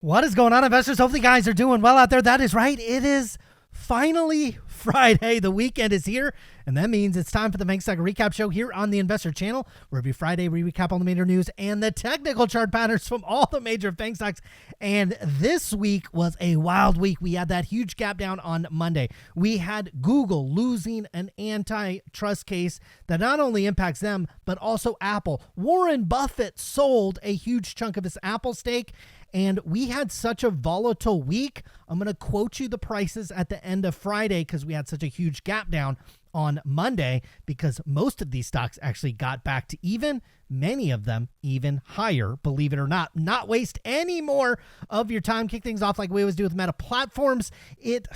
What is going on, investors? Hopefully, you guys are doing well out there. That is right. It is finally Friday. The weekend is here, and that means it's time for the FAANG Stock Recap Show here on the Investor Channel, where every Friday we recap all the major news and the technical chart patterns from all the major FAANG stocks. And this week was a wild week. We had that huge gap down on Monday. We had Google losing an antitrust case that not only impacts them, but also Apple. Warren Buffett sold a huge chunk of his Apple stake, and we had such a volatile week. I'm going to quote you the prices at the end of Friday because we had such a huge gap down on Monday, because most of these stocks actually got back to even, many of them even higher, believe it or not. Not waste any more of your time. Kick things off like we always do with Meta Platforms. It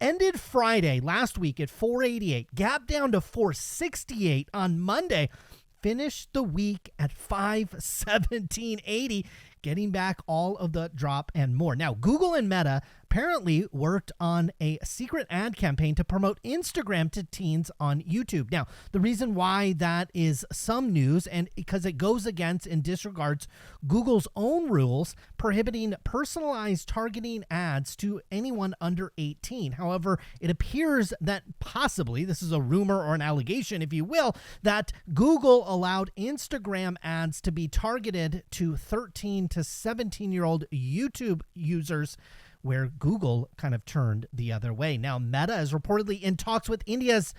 ended Friday last week at 488, gap down to 468 on Monday, finished the week at 517.80. Getting back all of the drop and more. Now, Google and Meta apparently worked on a secret ad campaign to promote Instagram to teens on YouTube. Now, the reason why that is some news, and because it goes against and disregards Google's own rules prohibiting personalized targeting ads to anyone under 18. However, it appears that possibly, this is a rumor or an allegation, if you will, that Google allowed Instagram ads to be targeted to 13 to 17-year-old YouTube users, where Google kind of turned the other way. Now, Meta is reportedly in talks with India's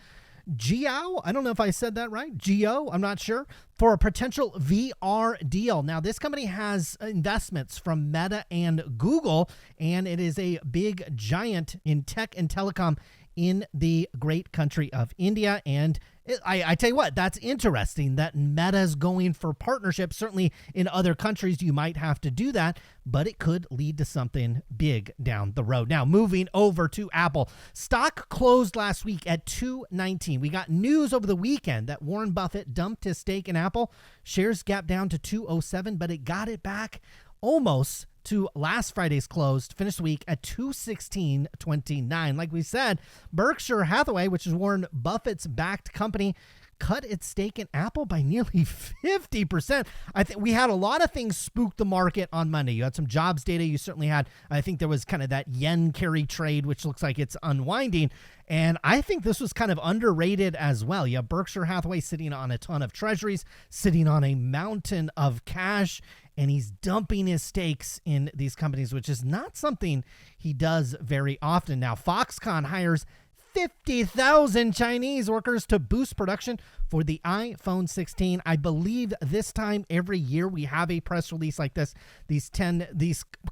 Jio, I don't know if I said that right, Jio, I'm not sure, for a potential VR deal. Now, this company has investments from Meta and Google, and it is a big giant in tech and telecom in the great country of India. And I tell you what, that's interesting that Meta's going for partnerships. Certainly in other countries, you might have to do that, but it could lead to something big down the road. Now, moving over to Apple. Stock closed last week at $219. We got news over the weekend that Warren Buffett dumped his stake in Apple. Shares gapped down to $207, but it got it back almost to last Friday's close, to finish the week at $216.29. Like we said, Berkshire Hathaway, which is Warren Buffett's backed company, cut its stake in Apple by nearly 50%. I think we had a lot of things spook the market on Monday. You had some jobs data. You certainly had, I think there was kind of that yen carry trade, which looks like it's unwinding. And I think this was kind of underrated as well. You have Berkshire Hathaway sitting on a ton of treasuries, sitting on a mountain of cash, and he's dumping his stakes in these companies, which is not something he does very often. Now, Foxconn hires 50,000 Chinese workers to boost production for the iPhone 16. I believe this time every year we have a press release like this. These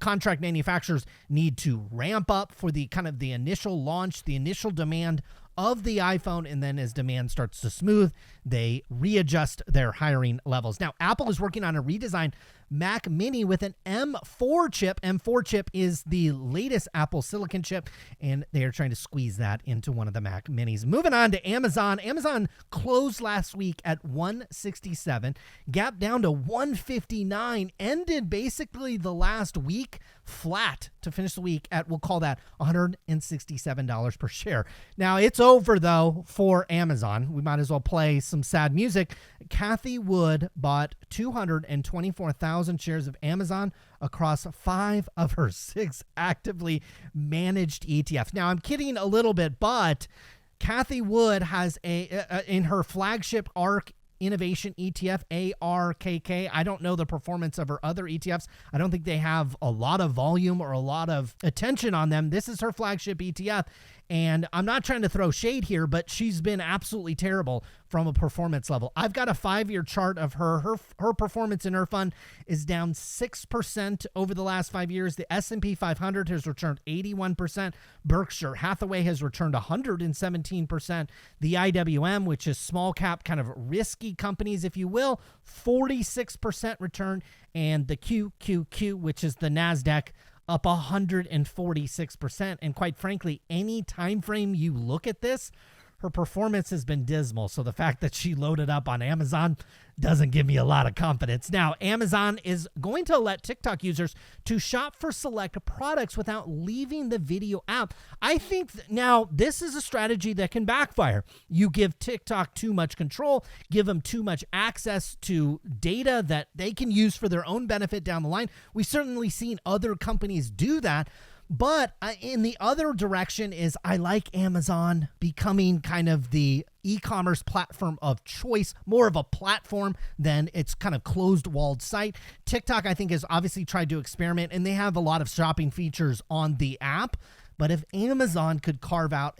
contract manufacturers need to ramp up for the kind of the initial launch, the initial demand of the iPhone, and then as demand starts to smooth, they readjust their hiring levels. Now, Apple is working on a redesigned Mac Mini with an M4 chip. M4 chip is the latest Apple silicon chip, and they are trying to squeeze that into one of the Mac Minis. Moving on to Amazon. Amazon closed last week at 167, gapped down to 159, ended basically the last week flat to finish the week at, we'll call that $167 per share. Now, it's over, though, for Amazon. We might as well play some sad music. Cathie Wood bought 224,000 shares of Amazon across 5 of her 6 actively managed ETFs. Now, I'm kidding a little bit, but Cathie Wood has in her flagship ARK Innovation ETF, ARKK. I don't know the performance of her other ETFs. I don't think they have a lot of volume or a lot of attention on them. This is her flagship ETF, and I'm not trying to throw shade here, but she's been absolutely terrible from a performance level. I've got a 5-year chart of her performance in her fund is down 6% over the last 5 years. The S&P 500 has returned 81%. Berkshire Hathaway has returned 117%. The IWM, which is small cap, kind of risky companies, if you will, 46% return. And the QQQ, which is the NASDAQ, up 146%. And quite frankly, any time frame you look at this, her performance has been dismal. So the fact that she loaded up on Amazon doesn't give me a lot of confidence. Now, Amazon is going to let TikTok users to shop for select products without leaving the video app. I think now this is a strategy that can backfire. You give TikTok too much control, give them too much access to data that they can use for their own benefit down the line. We've certainly seen other companies do that. But in the other direction is I like Amazon becoming kind of the e-commerce platform of choice, more of a platform than its kind of closed-walled site. TikTok, I think, has obviously tried to experiment, and they have a lot of shopping features on the app. But if Amazon could carve out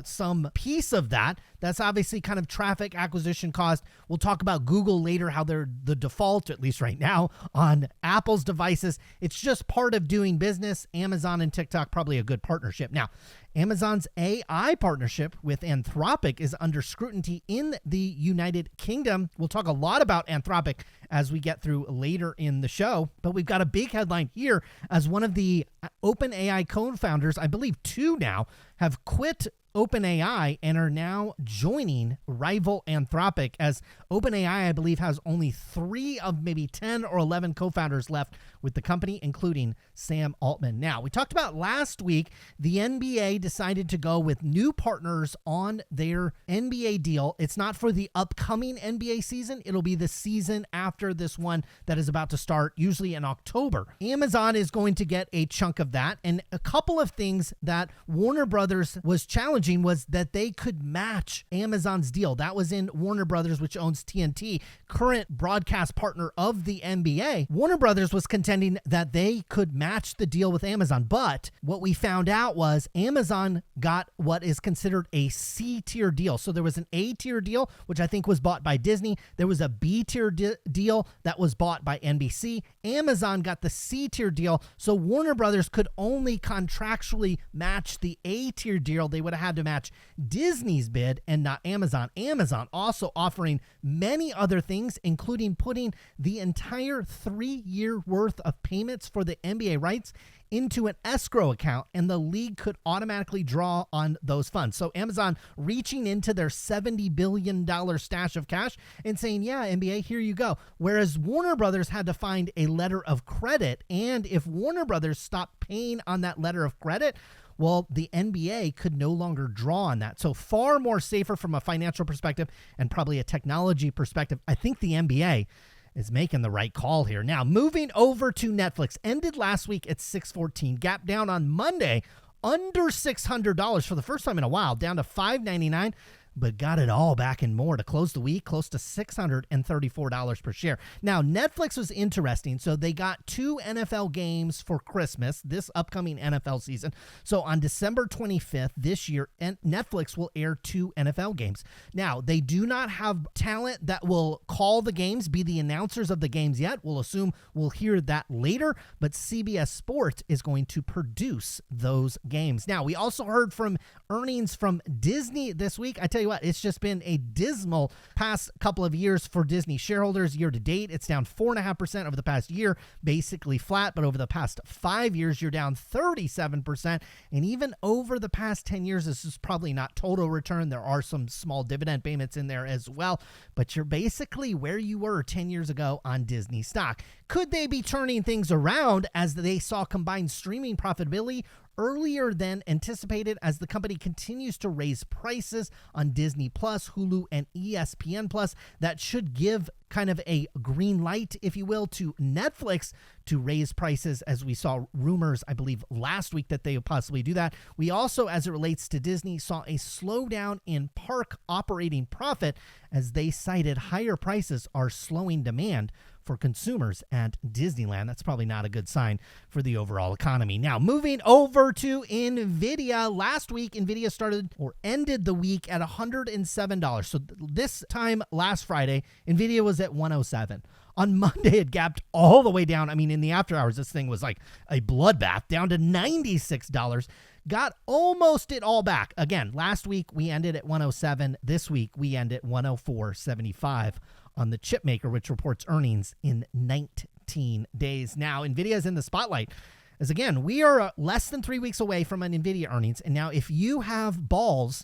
some piece of that, that's obviously kind of traffic acquisition cost. We'll talk about Google later, how they're the default, at least right now, on Apple's devices. It's just part of doing business. Amazon and TikTok, probably a good partnership. Now, Amazon's AI partnership with Anthropic is under scrutiny in the United Kingdom. We'll talk a lot about Anthropic as we get through later in the show, but we've got a big headline here as one of the OpenAI co-founders, I believe two now, have quit OpenAI and are now joining rival Anthropic, as OpenAI, I believe, has only 3 of maybe 10 or 11 co-founders left with the company, including Sam Altman. Now, we talked about last week, the NBA decided to go with new partners on their NBA deal. It's not for the upcoming NBA season. It'll be the season after this one that is about to start, usually in October. Amazon is going to get a chunk of that, and a couple of things that Warner Brothers was challenging was that they could match Amazon's deal. That was in Warner Brothers, which owns TNT, current broadcast partner of the NBA. Warner Brothers was contending that they could match the deal with Amazon, but what we found out was Amazon got what is considered a C-tier deal. So there was an A-tier deal, which I think was bought by Disney. There was a B-tier deal that was bought by NBC. Amazon got the C-tier deal, so Warner Brothers could only contractually match the A-tier deal. They would have had to match Disney's bid and not Amazon. Amazon also offering many other things, including putting the entire 3-year worth of payments for the NBA rights into an escrow account, and the league could automatically draw on those funds. So Amazon reaching into their $70 billion stash of cash and saying, yeah, NBA, here you go. Whereas Warner Brothers had to find a letter of credit, and if Warner Brothers stopped paying on that letter of credit, well, the NBA could no longer draw on that. So far more safer from a financial perspective and probably a technology perspective. I think the NBA is making the right call here. Now, moving over to Netflix, ended last week at $614, gap down on Monday under $600 for the first time in a while, down to $599. But got it all back and more to close the week, close to $634 per share. Now, Netflix was interesting. So they got 2 NFL games for Christmas, this upcoming NFL season. So on December 25th this year, Netflix will air 2 NFL games. Now, they do not have talent that will call the games, be the announcers of the games yet. We'll assume we'll hear that later, but CBS Sports is going to produce those games. Now, we also heard from earnings from Disney this week. I tell you what, it's just been a dismal past couple of years for Disney shareholders. Year to date, it's down 4.5% over the past year, basically flat, but over the past 5 years, you're down 37%. And even over the past 10 years, this is probably not total return. There are some small dividend payments in there as well, but you're basically where you were 10 years ago on Disney stock. Could they be turning things around as they saw combined streaming profitability earlier than anticipated as the company continues to raise prices on Disney Plus, Hulu, and ESPN Plus? That should give kind of a green light, if you will, to Netflix to raise prices, as we saw rumors, I believe, last week that they would possibly do that. We also, as it relates to Disney, saw a slowdown in park operating profit as they cited higher prices are slowing demand for consumers at Disneyland. That's probably not a good sign for the overall economy. Now, moving over to NVIDIA. Last week, NVIDIA started or ended the week at $107. So this time last Friday, NVIDIA was at 107. On Monday, it gapped all the way down. I mean, in the after hours, this thing was like a bloodbath, down to $96. Got almost it all back. Again, last week, we ended at 107. This week, we end at 104.75 on the chip maker, which reports earnings in 19 days. Now, NVIDIA is in the spotlight, as again, we are less than 3 weeks away from an NVIDIA earnings. And now if you have balls,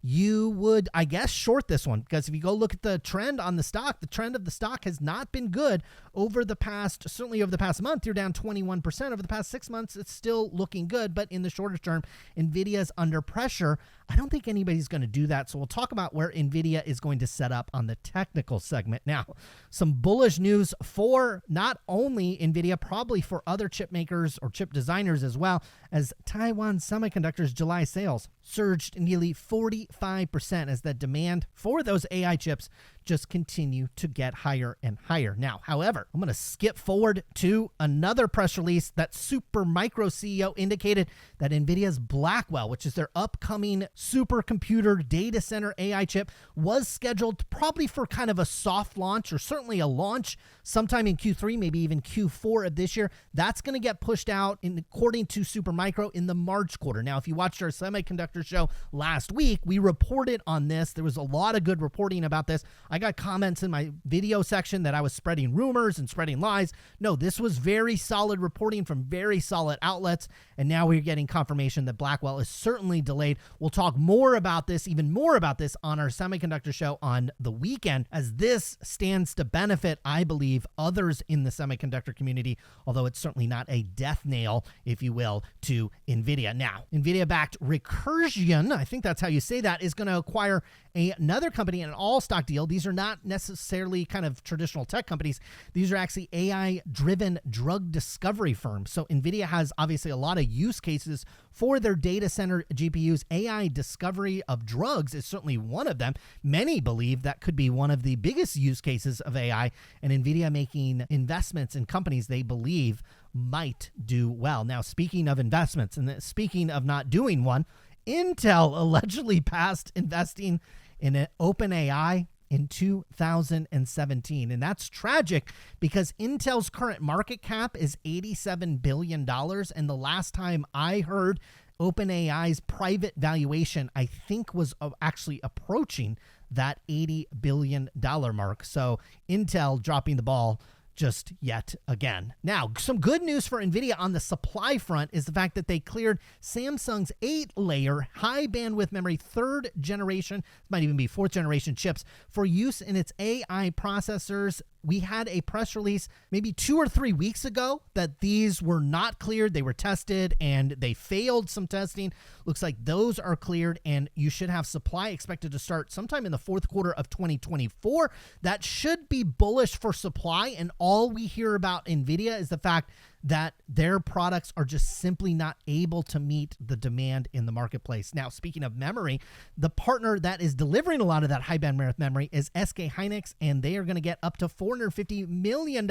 you would, I guess, short this one, because if you go look at the trend on the stock, the trend of the stock has not been good over the past, certainly over the past month. You're down 21%. Over the past 6 months, it's still looking good, but in the shorter term, NVIDIA's under pressure. I don't think anybody's going to do that. So we'll talk about where NVIDIA is going to set up on the technical segment. Now, some bullish news for not only NVIDIA, probably for other chip makers or chip designers as well, as Taiwan Semiconductor's July sales surged nearly 45% as the demand for those AI chips just continue to get higher and higher. Now, however, I'm going to skip forward to another press release that Supermicro CEO indicated that NVIDIA's Blackwell, which is their upcoming supercomputer data center AI chip, was scheduled probably for kind of a soft launch, or certainly a launch sometime in Q3, maybe even Q4 of this year. That's going to get pushed out, according to Supermicro, in the March quarter. Now, if you watched our semiconductor show last week, we reported on this. There was a lot of good reporting about this. I got comments in my video section that I was spreading rumors and spreading lies. No, this was very solid reporting from very solid outlets, and now we're getting confirmation that Blackwell is certainly delayed. We'll talk more about this, even more about this, on our semiconductor show on the weekend, as this stands to benefit, I believe, others in the semiconductor community, although it's certainly not a death nail, if you will, to NVIDIA. Now, NVIDIA-backed Recursion, I think that's how you say that, is going to acquire another company in an all-stock deal. These are not necessarily kind of traditional tech companies. These are actually AI-driven drug discovery firms. So NVIDIA has obviously a lot of use cases for their data center GPUs. AI discovery of drugs is certainly one of them. Many believe that could be one of the biggest use cases of AI, and NVIDIA making investments in companies they believe might do well. Now, speaking of investments, and speaking of not doing one, Intel allegedly passed investing in an OpenAI in 2017. And that's tragic because Intel's current market cap is $87 billion. And the last time I heard, OpenAI's private valuation, I think, was actually approaching that $80 billion mark. So Intel dropping the ball just yet again. Now, some good news for NVIDIA on the supply front is the fact that they cleared Samsung's 8-layer high bandwidth memory 3rd generation, might even be 4th generation chips, for use in its AI processors. We had a press release maybe 2 or 3 weeks ago that these were not cleared. They were tested and they failed some testing. Looks like those are cleared, and you should have supply expected to start sometime in the 4th quarter of 2024. That should be bullish for supply, and all we hear about NVIDIA is the fact that their products are just simply not able to meet the demand in the marketplace. Now, speaking of memory, the partner that is delivering a lot of that high bandwidth memory is SK Hynix, and they are going to get up to $450 million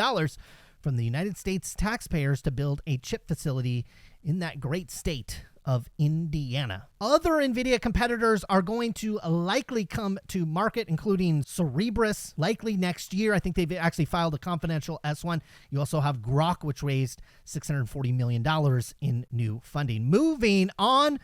from the United States taxpayers to build a chip facility in that great state of Indiana. Other NVIDIA competitors are going to likely come to market, including Cerebras, likely next year. I think they've actually filed a confidential S1. You also have Grok, which raised $640 million in new funding. Moving on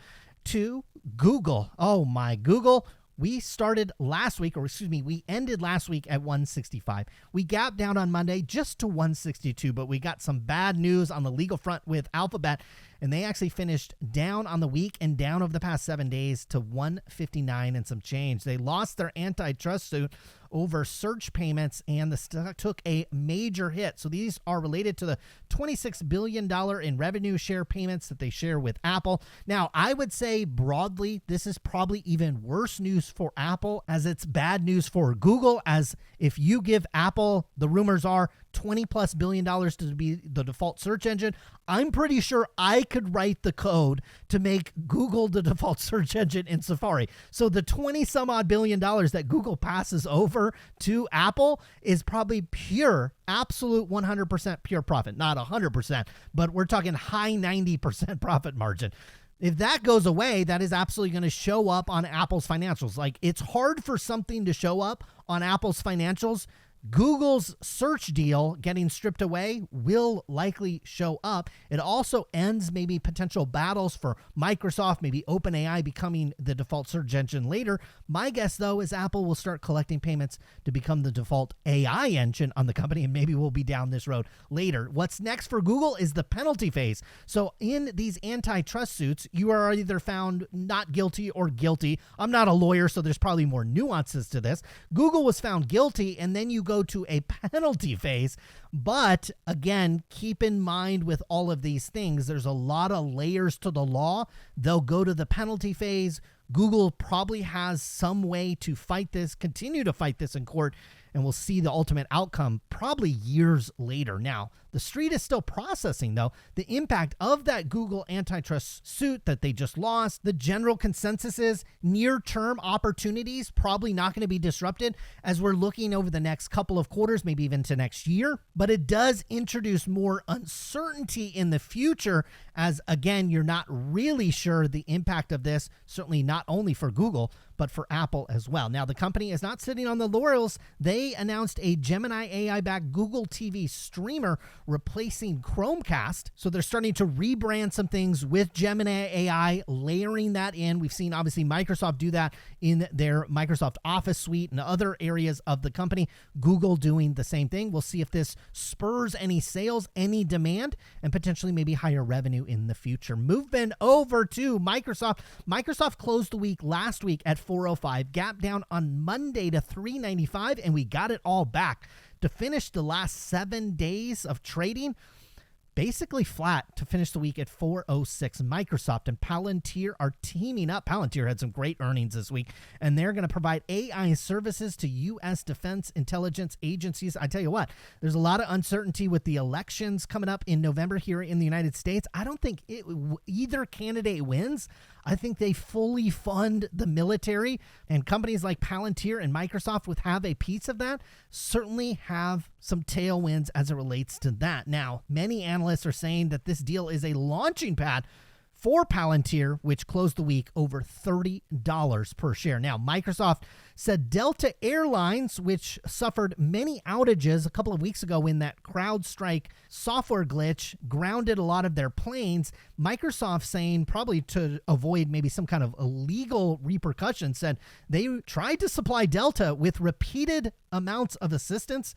to Google. Oh my, Google. We started last week, or excuse me, we ended last week at 165. We gapped down on Monday just to 162, but we got some bad news on the legal front with Alphabet, and they actually finished down on the week and down over the past 7 days to 159 and some change. They lost their antitrust suit over search payments, and the stock took a major hit. So these are related to the $26 billion in revenue share payments that they share with Apple. Now, I would say broadly, this is probably even worse news for Apple, as it's bad news for Google, as if you give Apple, the rumors are, $20+ billion to be the default search engine, I'm pretty sure I could write the code to make Google the default search engine in Safari. So the 20 some odd billion dollars that Google passes over to Apple is probably pure, absolute 100% pure profit. Not 100%, but we're talking high 90% profit margin. If that goes away, that is absolutely going to show up on Apple's financials. Like, it's hard for something to show up on Apple's financials Google's search deal getting stripped away will likely show up. It also ends maybe potential battles for Microsoft, maybe OpenAI becoming the default search engine later. My guess, though, is Apple will start collecting payments to become the default AI engine on the company, and maybe we'll be down this road later. What's next for Google is the penalty phase. So in these antitrust suits, you are either found not guilty or guilty. I'm not a lawyer, so there's probably more nuances to this. Google was found guilty, and then you go to a penalty phase. But again, keep in mind with all of these things, there's a lot of layers to the law. They'll go to the penalty phase. Google probably has some way to fight this, continue to fight this in court, and we'll see the ultimate outcome probably years later. Now, the street is still processing, though, the impact of that Google antitrust suit that they just lost. The general consensus is near-term opportunities probably not going to be disrupted as we're looking over the next couple of quarters, maybe even to next year. But it does introduce more uncertainty in the future as, again, you're not really sure the impact of this, certainly not only for Google, but for Apple as well. Now, the company is not sitting on the laurels. They announced a Gemini AI-backed Google TV streamer replacing Chromecast. So they're starting to rebrand some things with Gemini AI, layering that in. We've seen, obviously, Microsoft do that in their Microsoft Office suite and other areas of the company. Google doing the same thing. We'll see if this spurs any sales, any demand, and potentially maybe higher revenue in the future. Moving over to Microsoft. Microsoft closed the week last week at 405, gap down on Monday to 395, and we got it all back to finish the last 7 days of trading basically flat to finish the week at 406. Microsoft and Palantir are teaming up. Palantir had some great earnings this week, and they're going to provide AI services to U.S. defense intelligence agencies. I tell you what, there's a lot of uncertainty with the elections coming up in November here in the United States. I don't think either candidate wins. I think they fully fund the military, and companies like Palantir and Microsoft would have a piece of that, certainly have some tailwinds as it relates to that. Now, many analysts are saying that this deal is a launching pad for Palantir, which closed the week over $30 per share. Now, Microsoft said Delta Airlines, which suffered many outages a couple of weeks ago when that CrowdStrike software glitch grounded a lot of their planes, Microsoft saying, probably to avoid maybe some kind of illegal repercussion, said they tried to supply Delta with repeated amounts of assistance,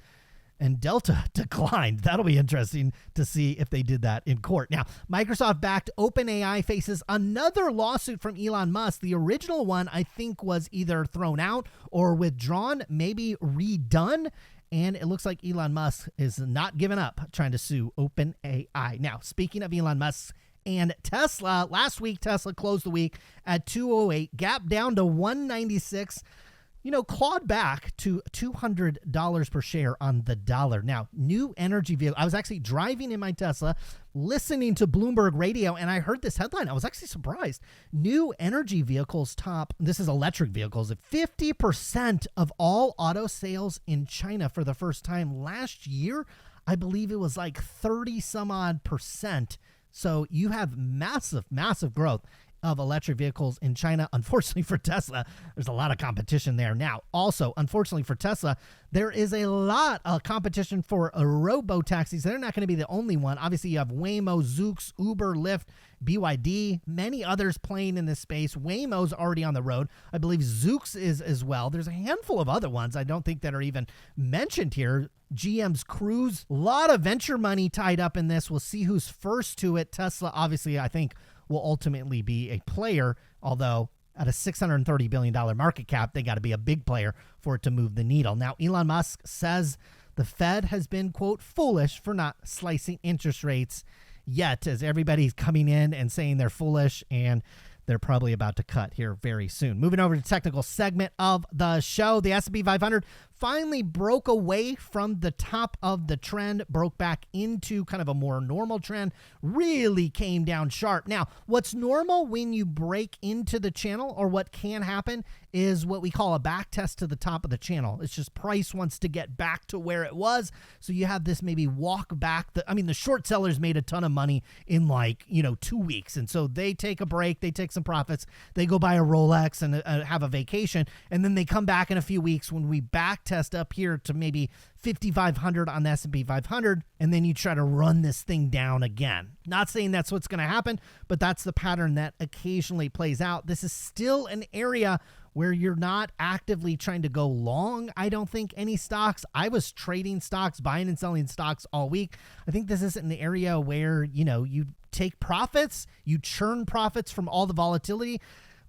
and Delta declined. That'll be interesting to see if they did that in court. Now, Microsoft-backed OpenAI faces another lawsuit from Elon Musk. The original one, I think, was either thrown out or withdrawn, maybe redone. And it looks like Elon Musk is not giving up trying to sue OpenAI. Now, speaking of Elon Musk and Tesla, last week Tesla closed the week at 208, gap down to 196. Clawed back to $200 per share on the dollar. Now, new energy vehicle. I was actually driving in my Tesla, listening to Bloomberg Radio, and I heard this headline. I was actually surprised. New energy vehicles top, this is electric vehicles, 50% of all auto sales in China for the first time last year. I believe it was like 30 some odd percent. So you have massive, massive growth of electric vehicles in China. Unfortunately for Tesla, there's a lot of competition there. Now, also, unfortunately for Tesla, there is a lot of competition for robo-taxis. They're not going to be the only one. Obviously, you have Waymo, Zoox, Uber, Lyft, BYD, many others playing in this space. Waymo's already on the road. I believe Zoox is as well. There's a handful of other ones I don't think that are even mentioned here. GM's Cruise, a lot of venture money tied up in this. We'll see who's first to it. Tesla, obviously, I think, will ultimately be a player, although at a $630 billion market cap, they got to be a big player for it to move the needle. Now, Elon Musk says the Fed has been, quote, foolish for not slicing interest rates yet, as everybody's coming in and saying they're foolish, and they're probably about to cut here very soon. Moving over to the technical segment of the show, the S&P 500 finally broke away from the top of the trend, broke back into kind of a more normal trend, really came down sharp. Now, what's normal when you break into the channel, or what can happen, is what we call a back test to the top of the channel. It's just price wants to get back to where it was. So you have this maybe walk back. The short sellers made a ton of money in 2 weeks. And so they take a break, they take some profits, they go buy a Rolex and have a vacation. And then they come back in a few weeks when we back back test up here to maybe 5,500 on the S&P 500, and then you try to run this thing down again. Not saying that's what's going to happen, but that's the pattern that occasionally plays out. This is still an area where you're not actively trying to go long, I don't think, any stocks. I was trading stocks, buying and selling stocks all week. I think this is an area where, you take profits, you churn profits from all the volatility,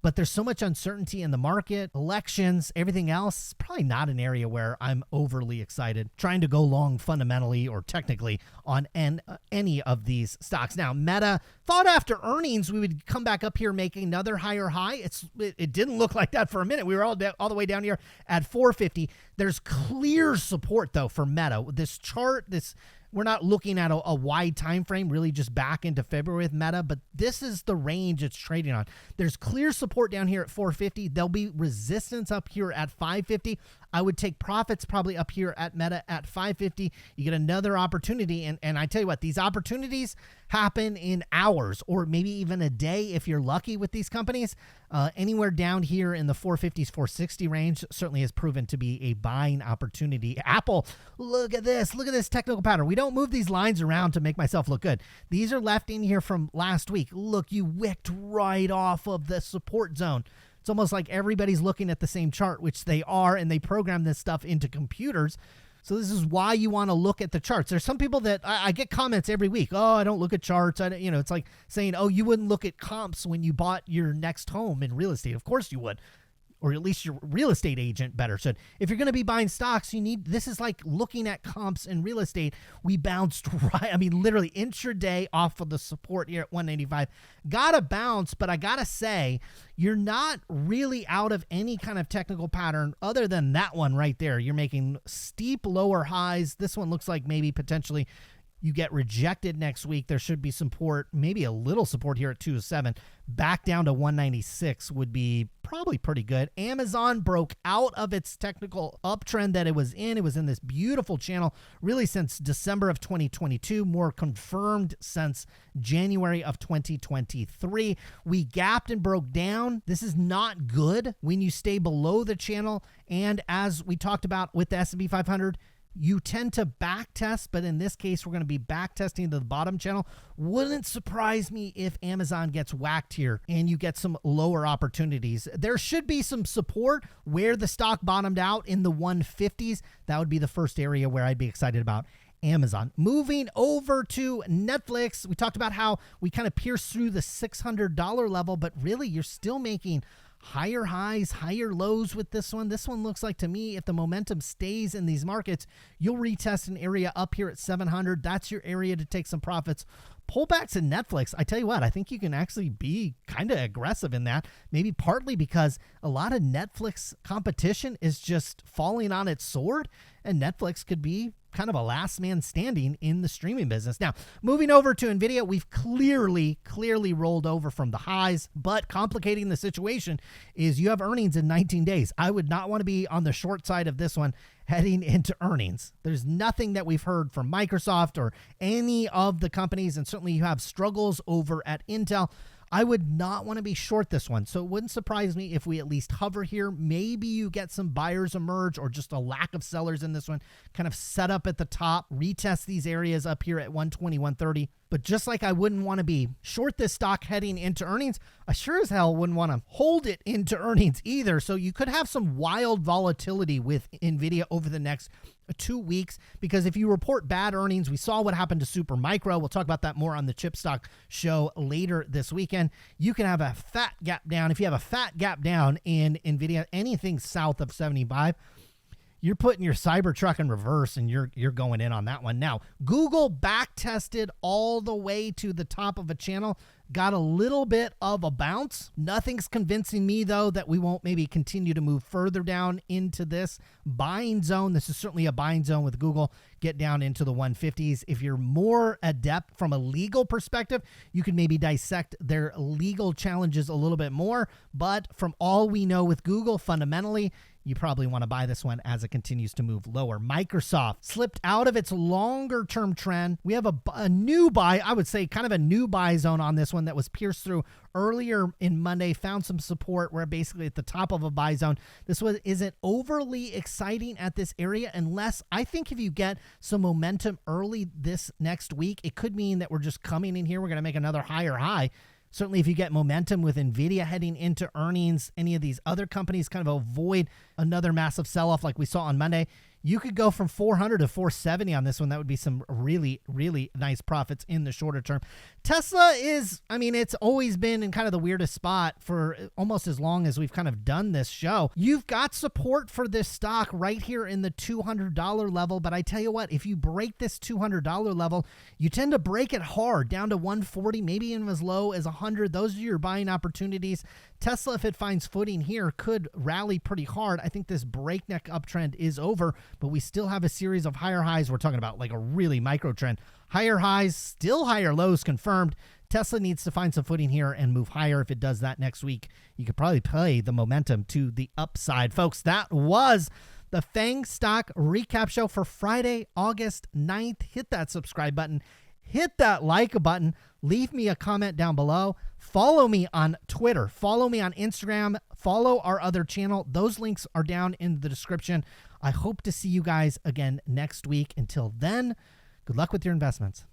but there's so much uncertainty in the market, elections, everything else. It's probably not an area where I'm overly excited trying to go long fundamentally or technically on any of these stocks. Now, Meta thought after earnings we would come back up here making another higher high. It didn't look like that for a minute. We were all the way down here at 450. There's clear support, though, for Meta. This chart, we're not looking at a wide time frame, really just back into February with Meta, but this is the range it's trading on. There's clear support down here at 450. There'll be resistance up here at 550. I would take profits probably up here at Meta at 550. You get another opportunity, and I tell you what, these opportunities happen in hours or maybe even a day if you're lucky with these companies. Anywhere down here in the 450s, 460 range certainly has proven to be a buying opportunity. Apple, look at this technical pattern. We don't move these lines around to make myself look good. These are left in here from last week. Look, you wicked right off of the support zone. It's almost like everybody's looking at the same chart, which they are, and they program this stuff into computers. So this is why you want to look at the charts. There's some people that I get comments every week. Oh, I don't look at charts. It's like saying, oh, you wouldn't look at comps when you bought your next home in real estate. Of course you would. Or at least your real estate agent better should. If you're going to be buying stocks, this is like looking at comps in real estate. We bounced literally intraday off of the support here at 195. Gotta bounce, but I gotta say, you're not really out of any kind of technical pattern other than that one right there. You're making steep lower highs. This one looks like maybe potentially you get rejected next week. There should be support, maybe a little support here at 207. Back down to 196 would be probably pretty good. Amazon broke out of its technical uptrend that it was in. It was in this beautiful channel really since December of 2022, more confirmed since January of 2023. We gapped and broke down. This is not good when you stay below the channel. And as we talked about with the S&P 500, you tend to back test, but in this case, we're going to be back testing to the bottom channel. Wouldn't surprise me if Amazon gets whacked here and you get some lower opportunities. There should be some support where the stock bottomed out in the 150s. That would be the first area where I'd be excited about Amazon. Moving over to Netflix, we talked about how we kind of pierced through the $600 level, but really you're still making higher highs, higher lows with this one. This one looks like to me, if the momentum stays in these markets, you'll retest an area up here at 700. That's your area to take some profits. Pullbacks in Netflix, I tell you what, I think you can actually be kind of aggressive in that. Maybe partly because a lot of Netflix competition is just falling on its sword, and Netflix could be kind of a last man standing in the streaming business. Now, moving over to NVIDIA, we've clearly rolled over from the highs, but complicating the situation is you have earnings in 19 days. I would not want to be on the short side of this one heading into earnings. There's nothing that we've heard from Microsoft or any of the companies, and certainly you have struggles over at Intel. I would not want to be short this one, so it wouldn't surprise me if we at least hover here. Maybe you get some buyers emerge or just a lack of sellers in this one, kind of set up at the top, retest these areas up here at 120, 130. But just like I wouldn't want to be short this stock heading into earnings, I sure as hell wouldn't want to hold it into earnings either. So you could have some wild volatility with NVIDIA over the next 2 weeks, because if you report bad earnings, we saw what happened to Supermicro. We'll talk about that more on the Chip Stock show later this weekend. You can have a fat gap down. If you have a fat gap down in NVIDIA, anything south of 75, you're putting your Cybertruck in reverse and you're going in on that one. Now, Google back tested all the way to the top of a channel, got a little bit of a bounce. Nothing's convincing me, though, that we won't maybe continue to move further down into this buying zone. This is certainly a buying zone with Google. Get down into the 150s. If you're more adept from a legal perspective, you can maybe dissect their legal challenges a little bit more. But from all we know with Google, fundamentally, you probably want to buy this one as it continues to move lower. Microsoft slipped out of its longer term trend. We have a new buy, I would say kind of a new buy zone on this one that was pierced through earlier in Monday, found some support. We're basically at the top of a buy zone. This one isn't overly exciting at this area unless I think if you get some momentum early this next week, it could mean that we're just coming in here. We're going to make another higher high. Certainly, if you get momentum with NVIDIA heading into earnings, any of these other companies kind of avoid another massive sell-off like we saw on Monday, you could go from 400 to 470 on this one. That would be some really, really nice profits in the shorter term. Tesla is, I mean, it's always been in kind of the weirdest spot for almost as long as we've kind of done this show. You've got support for this stock right here in the $200 level. But I tell you what, if you break this $200 level, you tend to break it hard down to 140, maybe even as low as 100. Those are your buying opportunities. Tesla, if it finds footing here, could rally pretty hard. I think this breakneck uptrend is over, but we still have a series of higher highs. We're talking about like a really micro trend. Higher highs, still higher lows confirmed. Tesla needs to find some footing here and move higher. If it does that next week, you could probably play the momentum to the upside. Folks, that was the FAANG stock recap show for Friday, August 9th. Hit that subscribe button. Hit that like button. Leave me a comment down below. Follow me on Twitter. Follow me on Instagram. Follow our other channel. Those links are down in the description. I hope to see you guys again next week. Until then, good luck with your investments.